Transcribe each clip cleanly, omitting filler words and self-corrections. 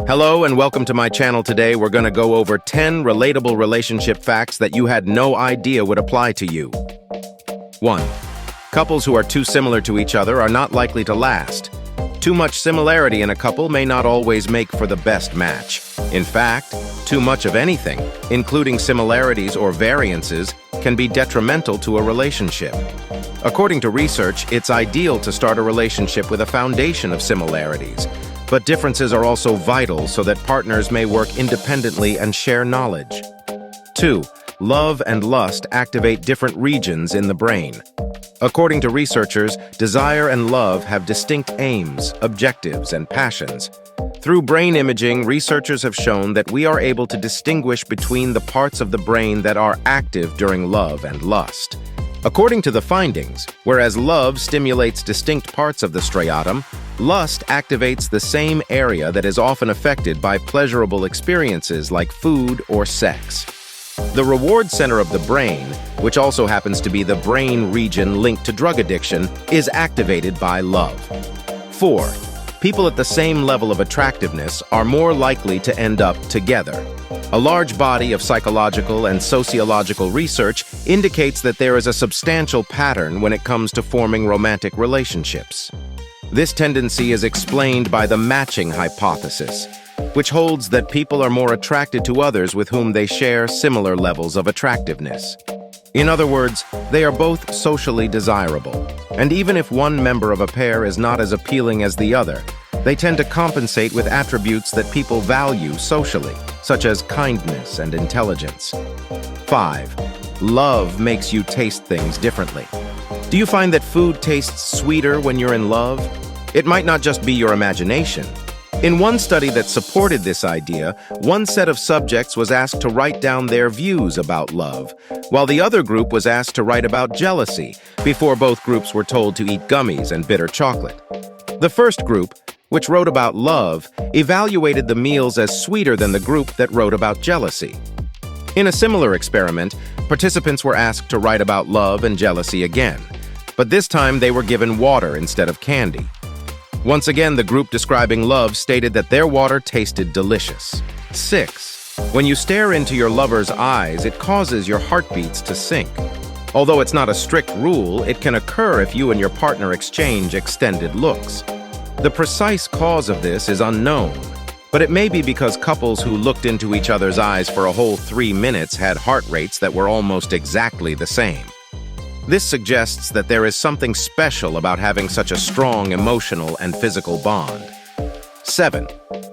Hello and welcome to my channel. Today we're going to go over 10 relatable relationship facts that you had no idea would apply to you. 1. Couples who are too similar to each other are not likely to last. Too much similarity in a couple may not always make for the best match. In fact, too much of anything, including similarities or variances, can be detrimental to a relationship. According to research, it's ideal to start a relationship with a foundation of similarities. But differences are also vital so that partners may work independently and share knowledge. 2. Love and lust activate different regions in the brain. According to researchers, desire and love have distinct aims, objectives, and passions. Through brain imaging, researchers have shown that we are able to distinguish between the parts of the brain that are active during love and lust. According to the findings, whereas love stimulates distinct parts of the striatum, lust activates the same area that is often affected by pleasurable experiences like food or sex. The reward center of the brain, which also happens to be the brain region linked to drug addiction, is activated by love. 4. People at the same level of attractiveness are more likely to end up together. A large body of psychological and sociological research indicates that there is a substantial pattern when it comes to forming romantic relationships. This tendency is explained by the matching hypothesis, which holds that people are more attracted to others with whom they share similar levels of attractiveness. In other words, they are both socially desirable, and even if one member of a pair is not as appealing as the other, they tend to compensate with attributes that people value socially, such as kindness and intelligence. 5. Love makes you taste things differently. Do you find that food tastes sweeter when you're in love? It might not just be your imagination. In one study that supported this idea, one set of subjects was asked to write down their views about love, while the other group was asked to write about jealousy, before both groups were told to eat gummies and bitter chocolate. The first group, which wrote about love, evaluated the meals as sweeter than the group that wrote about jealousy. In a similar experiment, participants were asked to write about love and jealousy again, but this time they were given water instead of candy. Once again, the group describing love stated that their water tasted delicious. 6. When you stare into your lover's eyes, it causes your heartbeats to sink. Although it's not a strict rule, it can occur if you and your partner exchange extended looks. The precise cause of this is unknown, but it may be because couples who looked into each other's eyes for a whole 3 minutes had heart rates that were almost exactly the same. This suggests that there is something special about having such a strong emotional and physical bond. 7.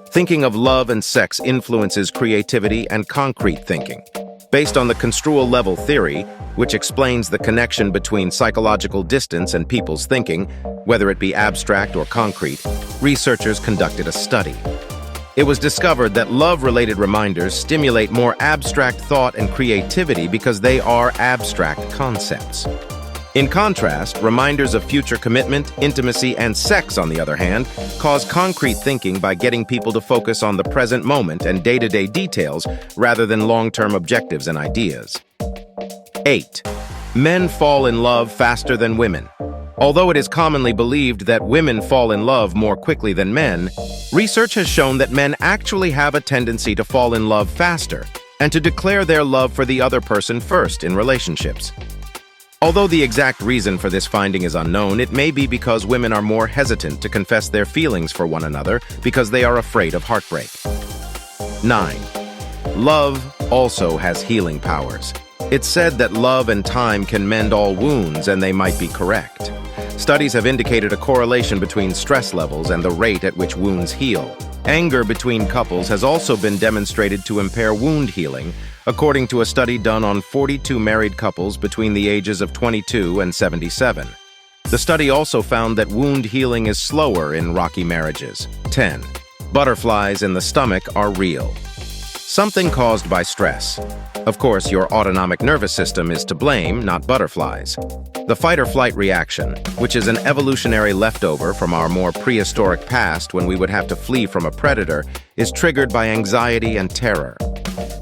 Thinking of love and sex influences creativity and concrete thinking. Based on the construal level theory, which explains the connection between psychological distance and people's thinking, whether it be abstract or concrete, researchers conducted a study. It was discovered that love-related reminders stimulate more abstract thought and creativity because they are abstract concepts. In contrast, reminders of future commitment, intimacy, and sex, on the other hand, cause concrete thinking by getting people to focus on the present moment and day-to-day details rather than long-term objectives and ideas. 8. Men fall in love faster than women. Although it is commonly believed that women fall in love more quickly than men, research has shown that men actually have a tendency to fall in love faster and to declare their love for the other person first in relationships. Although the exact reason for this finding is unknown, it may be because women are more hesitant to confess their feelings for one another because they are afraid of heartbreak. 9. Love also has healing powers. It's said that love and time can mend all wounds, and they might be correct. Studies have indicated a correlation between stress levels and the rate at which wounds heal. Anger between couples has also been demonstrated to impair wound healing, according to a study done on 42 married couples between the ages of 22 and 77. The study also found that wound healing is slower in rocky marriages. 10. Butterflies in the stomach are real. Something caused by stress. Of course, your autonomic nervous system is to blame, not butterflies. The fight-or-flight reaction, which is an evolutionary leftover from our more prehistoric past when we would have to flee from a predator, is triggered by anxiety and terror.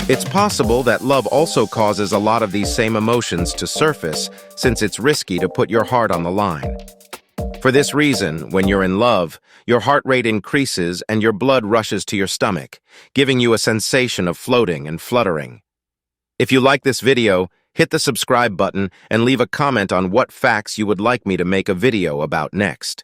It's possible that love also causes a lot of these same emotions to surface, since it's risky to put your heart on the line. For this reason, when you're in love, your heart rate increases and your blood rushes to your stomach, giving you a sensation of floating and fluttering. If you like this video, hit the subscribe button and leave a comment on what facts you would like me to make a video about next.